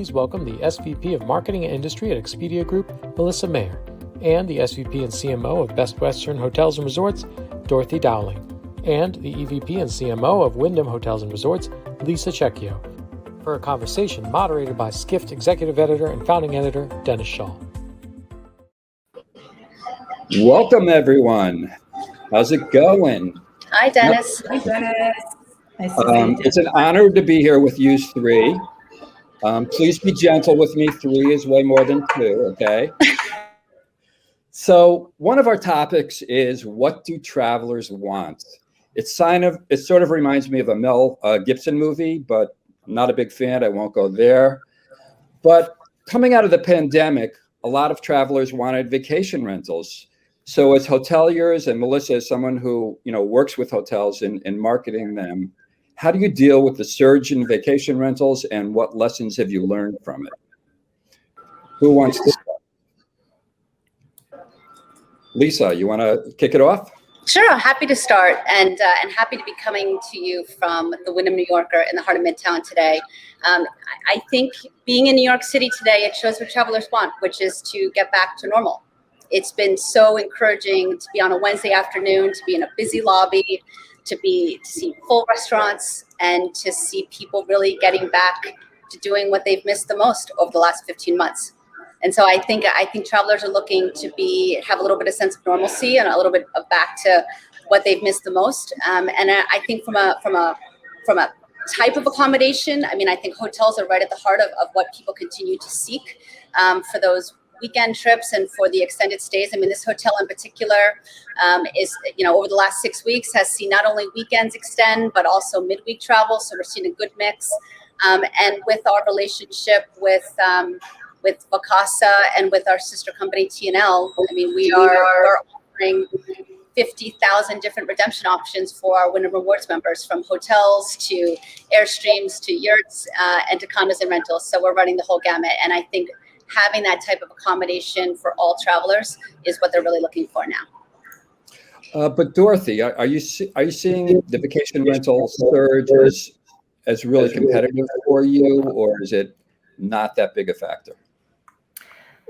please welcome the SVP of Marketing and Industry at Expedia Group, Melissa Maher, and the SVP and CMO of Best Western Hotels and Resorts, Dorothy Dowling, and the EVP and CMO of Wyndham Hotels and Resorts, Lisa Checchio, for a conversation moderated by Skift Executive Editor and Founding Editor, Dennis Schaal. Welcome, everyone. How's it going? Hi, Dennis. Hi, Dennis. Nice to see you. It's an honor to be here with you three. Please be gentle with me. 3 is way more than 2, okay? So one of our topics is, what do travelers want? It sort of reminds me of a Mel Gibson movie, but I'm not a big fan. I won't go there. But coming out of the pandemic, a lot of travelers wanted vacation rentals. So as hoteliers, and Melissa is someone who works with hotels in marketing them, how do you deal with the surge in vacation rentals, and what lessons have you learned from it? Who wants to start? Lisa, you want to kick it off? Sure, happy to start, and happy to be coming to you from the Wyndham New Yorker in the heart of Midtown today. I think being in New York City today, it shows what travelers want, which is to get back to normal. It's been so encouraging to be on a Wednesday afternoon, to be in a busy lobby, to see full restaurants, and to see people really getting back to doing what they've missed the most over the last 15 months. And so I think travelers are looking to have a little bit of sense of normalcy and a little bit of back to what they've missed the most. And I think from a type of accommodation, I think hotels are right at the heart of what people continue to seek for those weekend trips and for the extended stays. This hotel in particular is, over the last 6 weeks has seen not only weekends extend, but also midweek travel. So we're seeing a good mix. And with our relationship with Vacasa and with our sister company T&L, we're offering 50,000 different redemption options for our Wyndham Rewards members, from hotels to Airstreams to yurts and to condos and rentals. So we're running the whole gamut. And I think having that type of accommodation for all travelers is what they're really looking for now. But Dorothy, are you seeing the vacation rental surge as really competitive for you, or is it not that big a factor?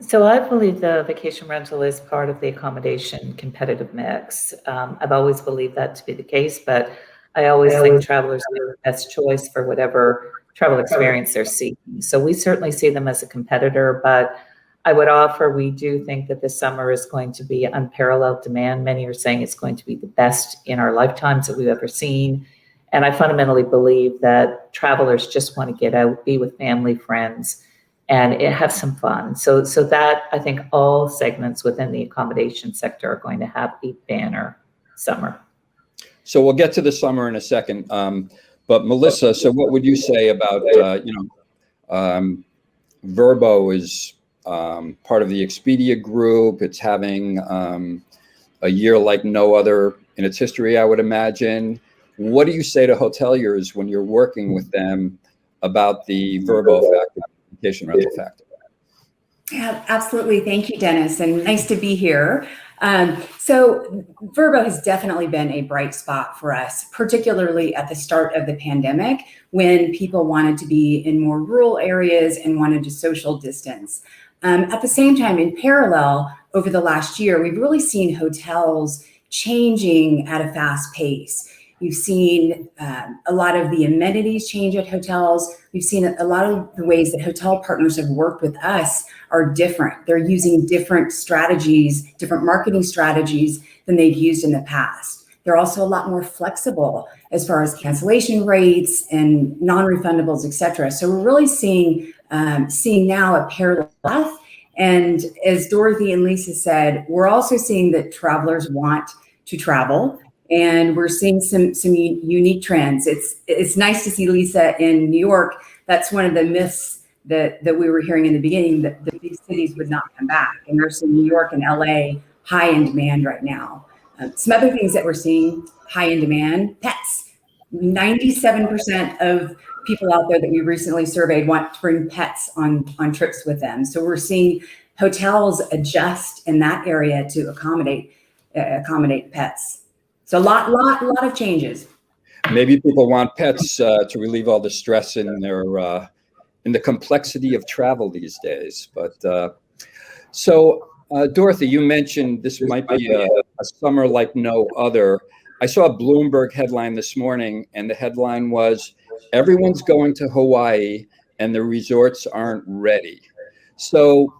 So I believe the vacation rental is part of the accommodation competitive mix. I've always believed that to be the case, but I always think travelers make the best choice for whatever travel experience they're seeking. So we certainly see them as a competitor, but I would offer, we do think that this summer is going to be unparalleled demand. Many are saying it's going to be the best in our lifetimes that we've ever seen. And I fundamentally believe that travelers just want to get out, be with family, friends, and have some fun. So that, I think all segments within the accommodation sector are going to have a banner summer. So we'll get to the summer in a second. But Melissa, so what would you say about, Vrbo is part of the Expedia group. It's having a year like no other in its history, I would imagine. What do you say to hoteliers when you're working with them about the Vrbo factor, vacation rental factor? Yeah, absolutely. Thank you, Dennis, and nice to be here. So Vrbo has definitely been a bright spot for us, particularly at the start of the pandemic, when people wanted to be in more rural areas and wanted to social distance. At the same time, in parallel, over the last year, we've really seen hotels changing at a fast pace. You've seen a lot of the amenities change at hotels. We've seen a lot of the ways that hotel partners have worked with us are different. They're using different strategies, different marketing strategies than they've used in the past. They're also a lot more flexible as far as cancellation rates and non-refundables, et cetera. So we're really seeing now a parallel path. And as Dorothy and Lisa said, we're also seeing that travelers want to travel. And we're seeing some unique trends. It's nice to see Lisa in New York. That's one of the myths that we were hearing in the beginning, that the big cities would not come back. And we're seeing New York and LA high in demand right now. Some other things that we're seeing high in demand: pets. 97% of people out there that we recently surveyed want to bring pets on trips with them. So we're seeing hotels adjust in that area to accommodate pets. So a lot of changes. Maybe people want pets to relieve all the stress in their in the complexity of travel these days. But so, Dorothy, you mentioned this might be a summer like no other. I saw a Bloomberg headline this morning, and the headline was, "Everyone's going to Hawaii and the resorts aren't ready." So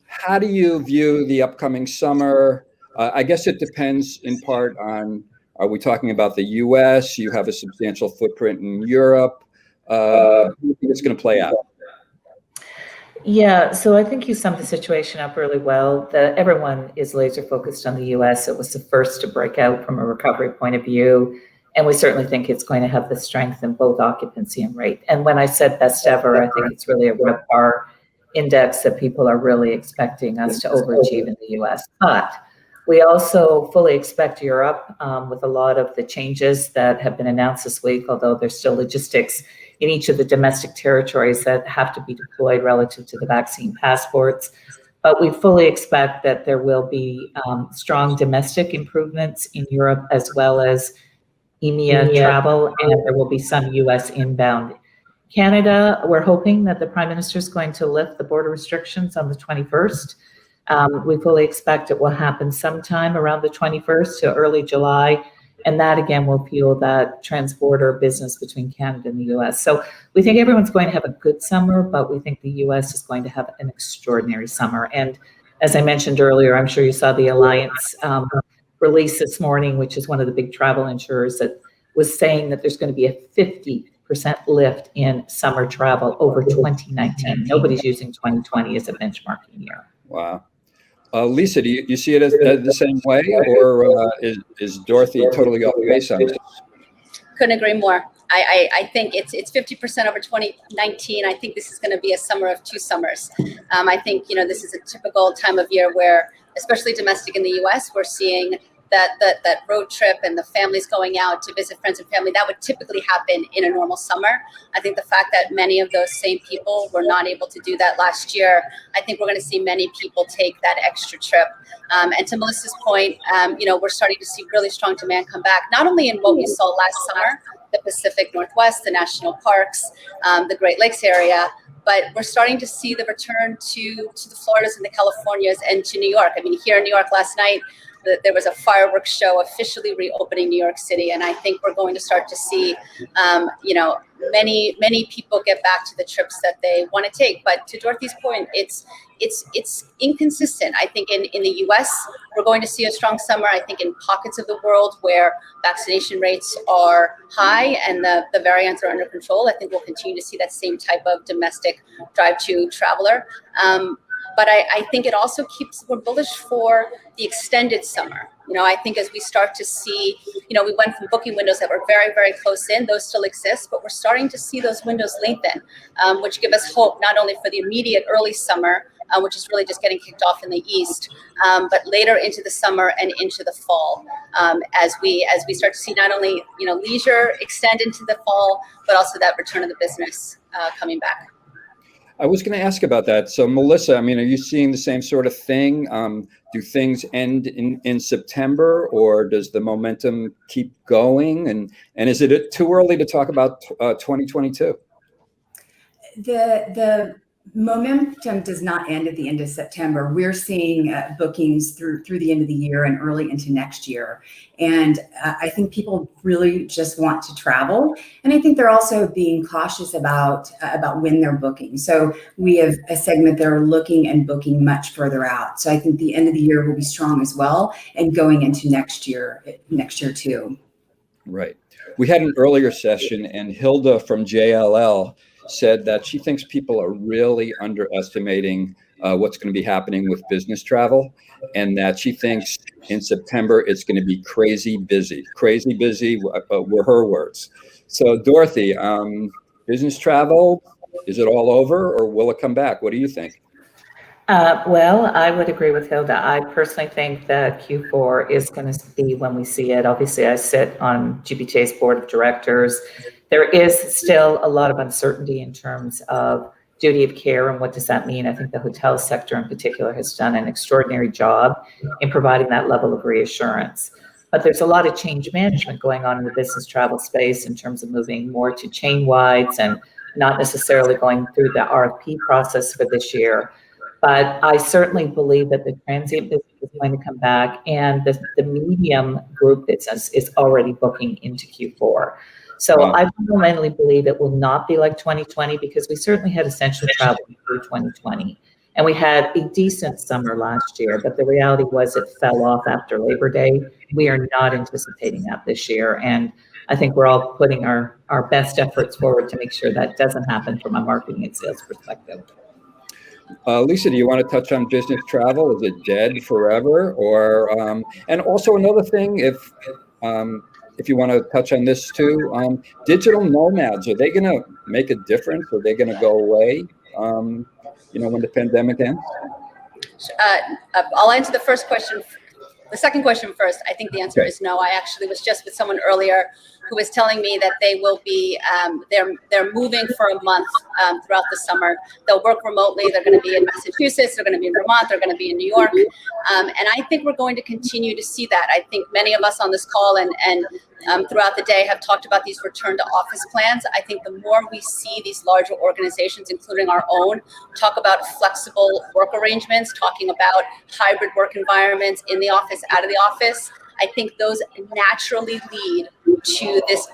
how do you view the upcoming summer? I guess it depends in part on, are we talking about the US? You have a substantial footprint in Europe. How do you think it's going to play out? Yeah, so I think you summed the situation up really well. Everyone is laser focused on the US. It was the first to break out from a recovery point of view. And we certainly think it's going to have the strength in both occupancy and rate. And when I said best ever, I think it's really a RevPAR index that people are really expecting us to overachieve in the US. But we also fully expect Europe, with a lot of the changes that have been announced this week, although there's still logistics in each of the domestic territories that have to be deployed relative to the vaccine passports. But we fully expect that there will be strong domestic improvements in Europe as well as EMEA travel, and there will be some US inbound. Canada, we're hoping that the Prime Minister is going to lift the border restrictions on the 21st. We fully expect it will happen sometime around the 21st to early July. And that again will fuel that transborder business between Canada and the US. So we think everyone's going to have a good summer, but we think the US is going to have an extraordinary summer. And as I mentioned earlier, I'm sure you saw the Alliance release this morning, which is one of the big travel insurers, that was saying that there's going to be a 50% lift in summer travel over 2019. Nobody's using 2020 as a benchmarking year. Wow. Lisa, do you see it as the same way, or is Dorothy totally off base on this? Couldn't agree more. I think it's 50% over 2019. I think this is going to be a summer of two summers. I think, this is a typical time of year where, especially domestic in the US, we're seeing that road trip and the families going out to visit friends and family, that would typically happen in a normal summer. I think the fact that many of those same people were not able to do that last year, I think we're going to see many people take that extra trip. And to Melissa's point, we're starting to see really strong demand come back, not only in what we saw last summer, the Pacific Northwest, the national parks, the Great Lakes area, but we're starting to see the return to the Floridas and the Californias and to New York. I mean, here in New York last night, there was a fireworks show officially reopening New York City, and I think we're going to start to see, many people get back to the trips that they want to take. But to Dorothy's point, it's inconsistent. I think in the U.S. we're going to see a strong summer. I think in pockets of the world where vaccination rates are high and the variants are under control, I think we'll continue to see that same type of domestic drive-to traveler. But I think it also we're bullish for the extended summer. I think as we start to see, we went from booking windows that were very, very close in, those still exist, but we're starting to see those windows lengthen, which give us hope not only for the immediate early summer, which is really just getting kicked off in the east, but later into the summer and into the fall, as we start to see not only leisure extend into the fall, but also that return of the business coming back. I was going to ask about that. So, Melissa, are you seeing the same sort of thing? Do things end in September, or does the momentum keep going? And is it too early to talk about 2022? The momentum does not end at the end of September. We're seeing bookings through the end of the year and early into next year. And I think people really just want to travel. And I think they're also being cautious about when they're booking. So we have a segment that are looking and booking much further out. So I think the end of the year will be strong as well, and going into next year too. Right. We had an earlier session, and Hilda from JLL said that she thinks people are really underestimating what's going to be happening with business travel, and that she thinks in September it's going to be crazy busy were her words. So Dorothy, business travel, is it all over, or will it come back? What do you think? Well, I would agree with Hilda. I personally think that Q4 is going to be when we see it. Obviously, I sit on GBTA's board of directors. There is still a lot of uncertainty in terms of duty of care and what does that mean. I think the hotel sector in particular has done an extraordinary job in providing that level of reassurance. But there's a lot of change management going on in the business travel space in terms of moving more to chain wides and not necessarily going through the RFP process for this year. But I certainly believe that the transient business is going to come back, and the medium group business is already booking into Q4. So Wow. I fundamentally believe it will not be like 2020, because we certainly had essential travel through 2020. And we had a decent summer last year, but the reality was it fell off after Labor Day. We are not anticipating that this year. And I think we're all putting our best efforts forward to make sure that doesn't happen from a marketing and sales perspective. Lisa, do you want to touch on business travel? Is it dead forever? Or and also another thing, if you want to touch on this too, digital nomads, are they going to make a difference? Are they going to go away? When the pandemic ends? I'll answer the second question first. I think the answer is no. I actually was just with someone earlier who was telling me that they will be, they're moving for a month throughout the summer. They'll work remotely. They're going to be in Massachusetts. They're going to be in Vermont. They're going to be in New York. And I think we're going to continue to see that. I think many of us on this call and throughout the day have talked about these return to office plans. I think the more we see these larger organizations, including our own, talk about flexible work arrangements, talking about hybrid work environments, in the office, out of the office, I think those naturally lead to this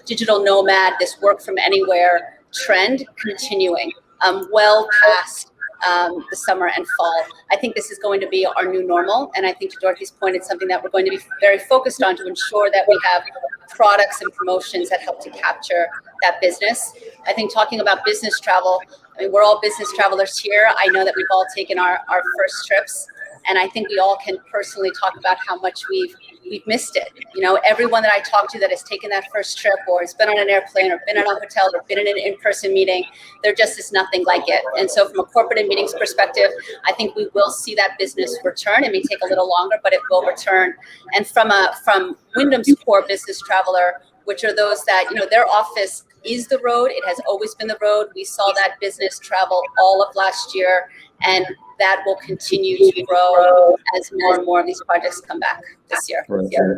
digital nomad, this work from anywhere trend continuing well past the summer and fall. I think this is going to be our new normal. And I think to Dorothy's point, it's something that we're going to be very focused on to ensure that we have products and promotions that help to capture that business. I think talking about business travel, I mean, we're all business travelers here. I know that we've all taken our first trips. And I think we all can personally talk about how much we've missed it. Everyone that I talk to that has taken that first trip or has been on an airplane or been in a hotel or been in an in-person meeting, there just is nothing like it. And so from a corporate and meetings perspective, I think we will see that business return. It may take a little longer, but it will return. And from Wyndham's core business traveler, which are those that, their office is the road. It has always been the road. We saw that business travel all of last year, and that will continue to grow as more and more of these projects come back this year. Right. Yeah.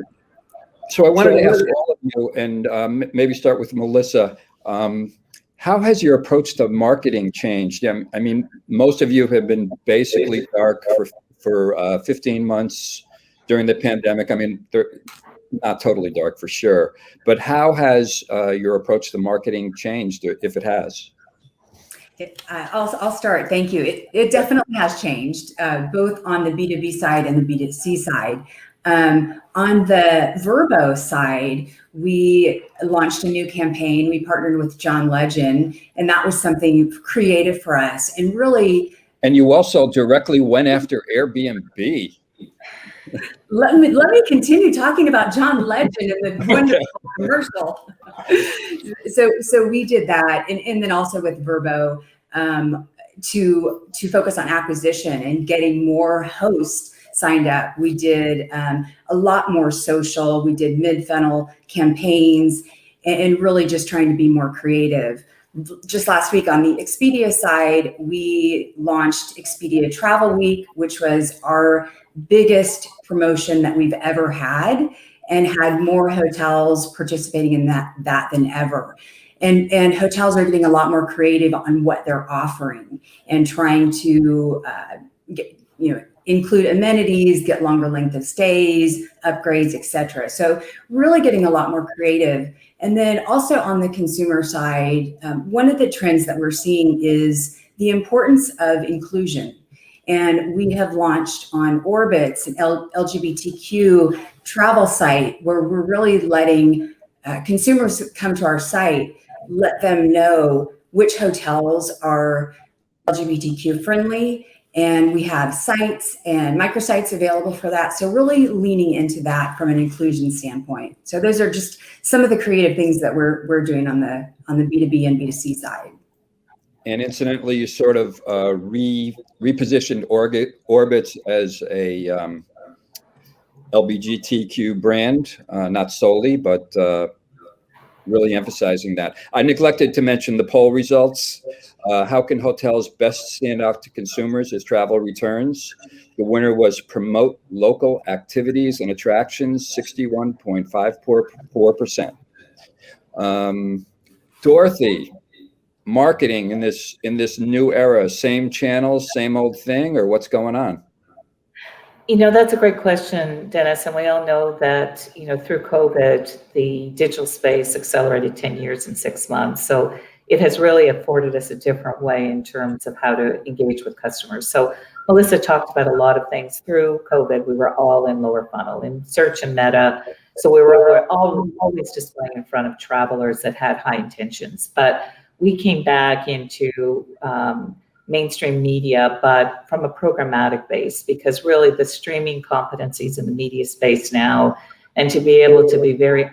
So I wanted to ask all of you, and maybe start with Melissa. How has your approach to marketing changed? I mean, most of you have been basically dark for 15 months during the pandemic. I mean, they're not totally dark for sure, but how has your approach to marketing changed, if it has? I'll start. Thank you. It definitely has changed, both on the B2B side and the B2C side. On the Vrbo side, we launched a new campaign. We partnered with John Legend, and that was something creative for us. And really, and you also directly went after Airbnb. Let me continue talking about John Legend and the wonderful commercial. So we did that, and then also with Vrbo to focus on acquisition and getting more hosts signed up. We did a lot more social. We did mid-funnel campaigns and really just trying to be more creative. Just last week on the Expedia side, we launched Expedia Travel Week, which was our biggest promotion that we've ever had, and had more hotels participating in that than ever. And hotels are getting a lot more creative on what they're offering and trying to include amenities, get longer length of stays, upgrades, etc. So really getting a lot more creative. And then also on the consumer side, one of the trends that we're seeing is the importance of inclusion. And we have launched on Orbitz, an LGBTQ travel site, where we're really letting consumers come to our site, let them know which hotels are LGBTQ friendly. And we have sites and microsites available for that. So really leaning into that from an inclusion standpoint. So those are just some of the creative things that we're doing on the B2B and B2C side. And incidentally, you sort of repositioned Orbitz as a LGBTQ brand, not solely, but really emphasizing that. I neglected to mention the poll results. How can hotels best stand out to consumers as travel returns? The winner was promote local activities and attractions, 61.54%. Dorothy, marketing in this new era? Same channels, same old thing, or what's going on? That's a great question, Dennis. And we all know that, through COVID, the digital space accelerated 10 years in 6 months. So it has really afforded us a different way in terms of how to engage with customers. So Melissa talked about a lot of things. Through COVID, we were all in lower funnel, in search and meta. So we were always displaying in front of travelers that had high intentions. But we came back into mainstream media, but from a programmatic base, because really the streaming competencies in the media space now, and to be able to be very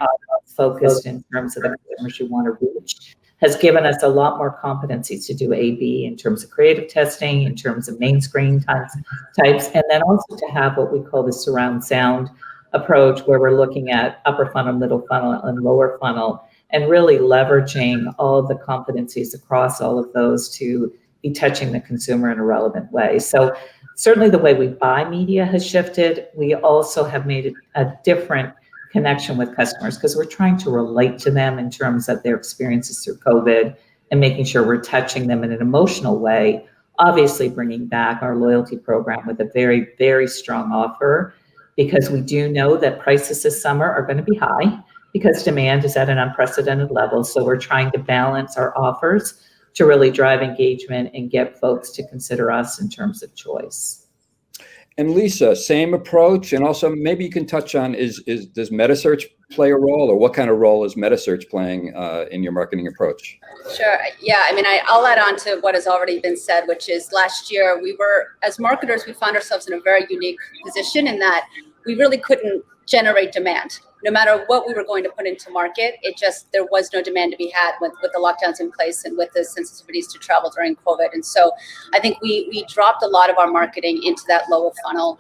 focused in terms of the customers you want to reach, has given us a lot more competencies to do A/B in terms of creative testing, in terms of main screen types, and then also to have what we call the surround sound approach, where we're looking at upper funnel, middle funnel, and lower funnel, and really leveraging all of the competencies across all of those to be touching the consumer in a relevant way. So certainly the way we buy media has shifted. We also have made a different connection with customers because we're trying to relate to them in terms of their experiences through COVID and making sure we're touching them in an emotional way, obviously bringing back our loyalty program with a very, very strong offer, because we do know that prices this summer are going to be high because demand is at an unprecedented level. So we're trying to balance our offers to really drive engagement and get folks to consider us in terms of choice. And Lisa, same approach, and also maybe you can touch on does metasearch play a role, or what kind of role is metasearch playing in your marketing approach? Sure. Yeah. I mean, I'll add on to what has already been said, which is last year as marketers, we found ourselves in a very unique position in that we really couldn't generate demand. No matter what we were going to put into market, there was no demand to be had with the lockdowns in place and with the sensitivities to travel during COVID. And so I think we dropped a lot of our marketing into that lower funnel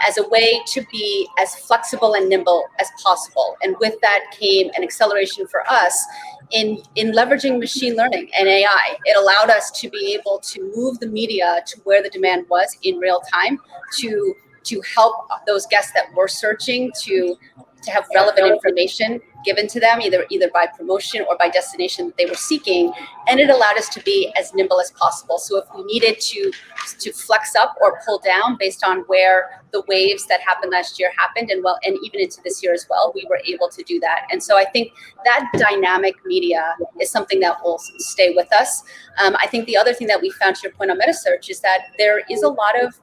as a way to be as flexible and nimble as possible. And with that came an acceleration for us in leveraging machine learning and AI. It allowed us to be able to move the media to where the demand was in real time to help those guests that were searching to have relevant information given to them, either by promotion or by destination that they were seeking. And it allowed us to be as nimble as possible. So if we needed to flex up or pull down based on where the waves that happened last year happened, and even into this year as well, we were able to do that. And so I think that dynamic media is something that will stay with us. I think the other thing that we found, to your point on metasearch, is that there is a lot of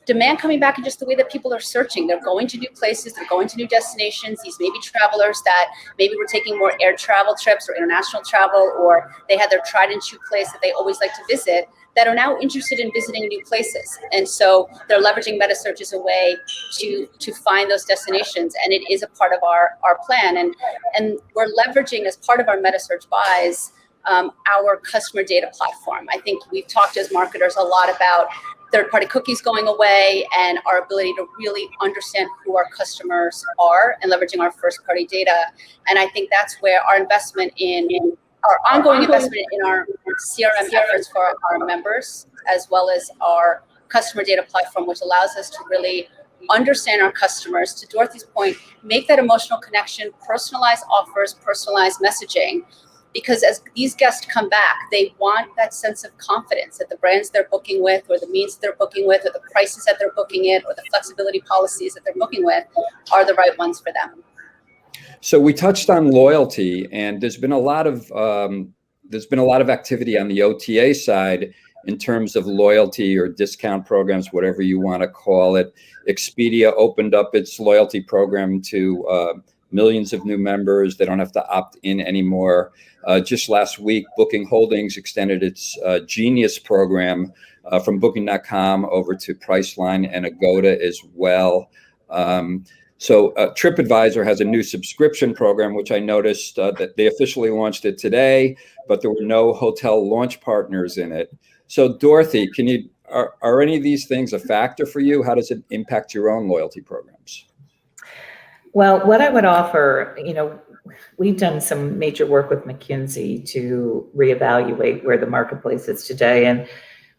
demand coming back in just the way that people are searching. They're going to new places, they're going to new destinations. These may be travelers that maybe were taking more air travel trips or international travel, or they had their tried and true place that they always like to visit, that are now interested in visiting new places. And so they're leveraging metasearch as a way to find those destinations. And it is a part of our plan. And we're leveraging, as part of our metasearch buys, our customer data platform. I think we've talked as marketers a lot about third-party cookies going away and our ability to really understand who our customers are and leveraging our first-party data. And I think that's where our ongoing investment in our CRM efforts for our members, as well as our customer data platform, which allows us to really understand our customers, to Dorothy's point, make that emotional connection, personalize offers, personalize messaging. Because as these guests come back, they want that sense of confidence that the brands they're booking with, or the means they're booking with, or the prices that they're booking it, or the flexibility policies that they're booking with are the right ones for them. So we touched on loyalty, and there's been a lot of activity on the OTA side in terms of loyalty or discount programs, whatever you want to call it. Expedia opened up its loyalty program to millions of new members. They don't have to opt in anymore. Just last week, Booking Holdings extended its Genius program from Booking.com over to Priceline and Agoda as well. So TripAdvisor has a new subscription program, which I noticed that they officially launched it today, but there were no hotel launch partners in it. So Dorothy, are any of these things a factor for you? How does it impact your own loyalty programs? Well, what I would offer, we've done some major work with McKinsey to reevaluate where the marketplace is today. And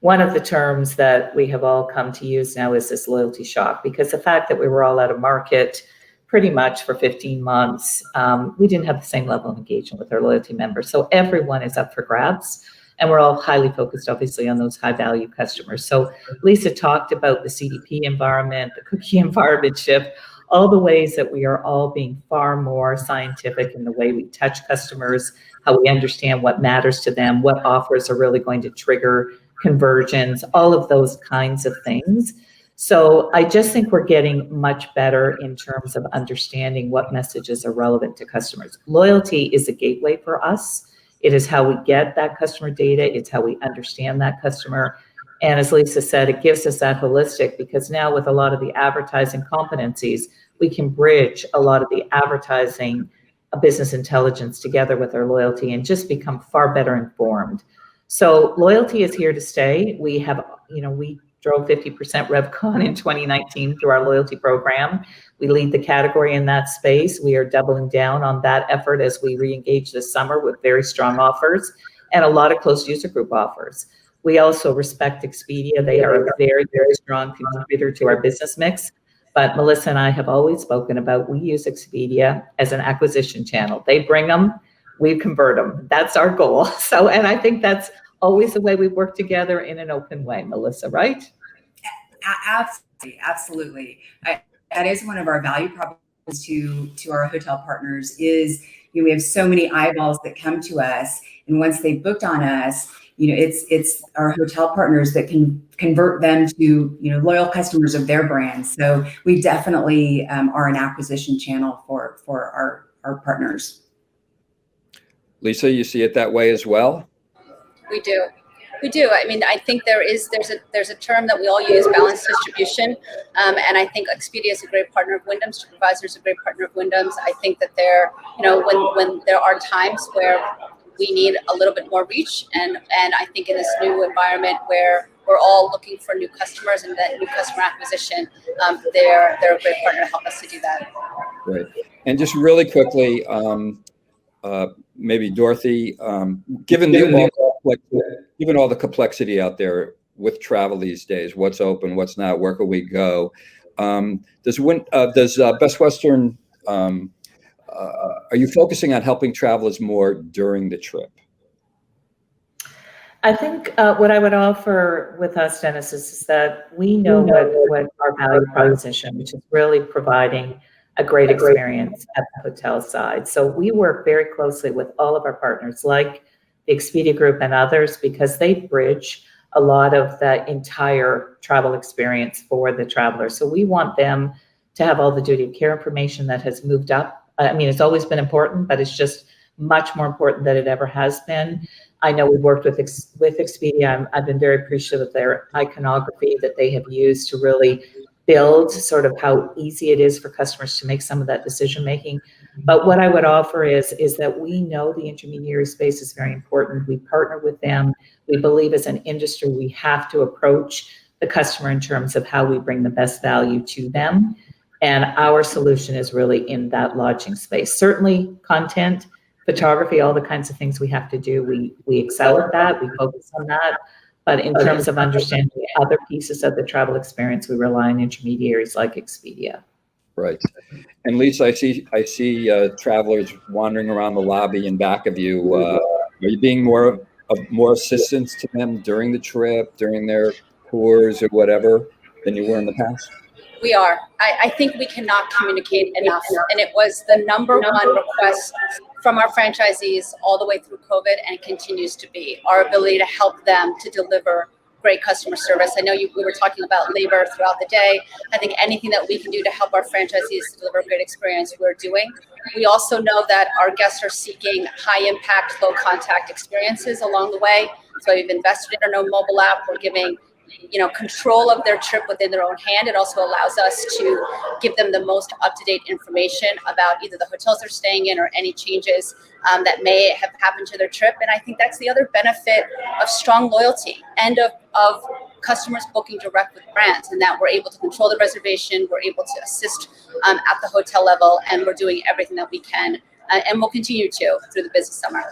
one of the terms that we have all come to use now is this loyalty shock, because the fact that we were all out of market pretty much for 15 months, we didn't have the same level of engagement with our loyalty members. So everyone is up for grabs. And we're all highly focused, obviously, on those high value customers. So Lisa talked about the CDP environment, the cookie environment shift, all the ways that we are all being far more scientific in the way we touch customers, how we understand what matters to them, what offers are really going to trigger conversions, all of those kinds of things. So I just think we're getting much better in terms of understanding what messages are relevant to customers. Loyalty is a gateway for us. It is how we get that customer data. It's how we understand that customer. And as Lisa said, it gives us that holistic, because now with a lot of the advertising competencies, we can bridge a lot of the advertising business intelligence together with our loyalty and just become far better informed. So loyalty is here to stay. We have, we drove 50% RevCon in 2019 through our loyalty program. We lead the category in that space. We are doubling down on that effort as we re-engage this summer with very strong offers and a lot of closed user group offers. We also respect Expedia. They are a very, very strong contributor to our business mix. But Melissa and I have always spoken about, we use Expedia as an acquisition channel. They bring them, we convert them. That's our goal. So, and I think that's always the way we work together in an open way, Melissa, right? Absolutely, absolutely. That is one of our value propositions to our hotel partners is, we have so many eyeballs that come to us, and once they booked on us, it's our hotel partners that can convert them to, loyal customers of their brand. So we definitely are an acquisition channel for our partners. Lisa, you see it that way as well? We do. We do. I mean, I think there's a term that we all use, balanced distribution, and I think Expedia is a great partner of Wyndham's. TripAdvisor is a great partner of Wyndham's. I think that when there are times where we need a little bit more reach, and I think in this new environment where we're all looking for new customers and that new customer acquisition, they're a great partner to help us to do that. Right. And just really quickly, maybe Dorothy, given all the complexity out there with travel these days, what's open, what's not, where can we go? Does Best Western, are you focusing on helping travelers more during the trip? I think what I would offer with us, Dennis, is that we know what our value proposition, which is really providing a great experience at the hotel side. So we work very closely with all of our partners, like the Expedia Group and others, because they bridge a lot of the entire travel experience for the traveler. So we want them to have all the duty of care information that has moved up. I mean, it's always been important, but it's just much more important than it ever has been. I know we've worked with Expedia. I've been very appreciative of their iconography that they have used to really build sort of how easy it is for customers to make some of that decision making. But what I would offer is that we know the intermediary space is very important. We partner with them. We believe as an industry, we have to approach the customer in terms of how we bring the best value to them. And our solution is really in that lodging space. Certainly content, photography, all the kinds of things we have to do. We excel at that. We focus on that. But in terms of understanding other pieces of the travel experience, we rely on intermediaries like Expedia. Right. And Lisa, I see travelers wandering around the lobby in back of you. Are you being more assistance to them during the trip, during their tours or whatever than you were in the past? We are. I think we cannot communicate enough. And it was the number one request from our franchisees all the way through COVID, and it continues to be our ability to help them to deliver great customer service. I know we were talking about labor throughout the day. I think anything that we can do to help our franchisees to deliver a great experience, we're doing. We also know that our guests are seeking high impact, low contact experiences along the way. So we've invested in our no mobile app. We're giving control of their trip within their own hand. It also allows us to give them the most up-to-date information about either the hotels they're staying in or any changes that may have happened to their trip. And I think that's the other benefit of strong loyalty and of customers booking direct with brands, and that we're able to control the reservation, we're able to assist at the hotel level, and we're doing everything that we can, and we'll continue to through the busy summer.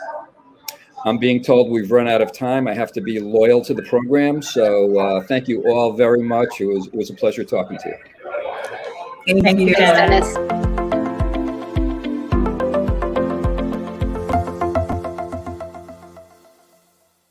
I'm being told we've run out of time. I have to be loyal to the program. So thank you all very much. It was a pleasure talking to you. Thank you, Dennis.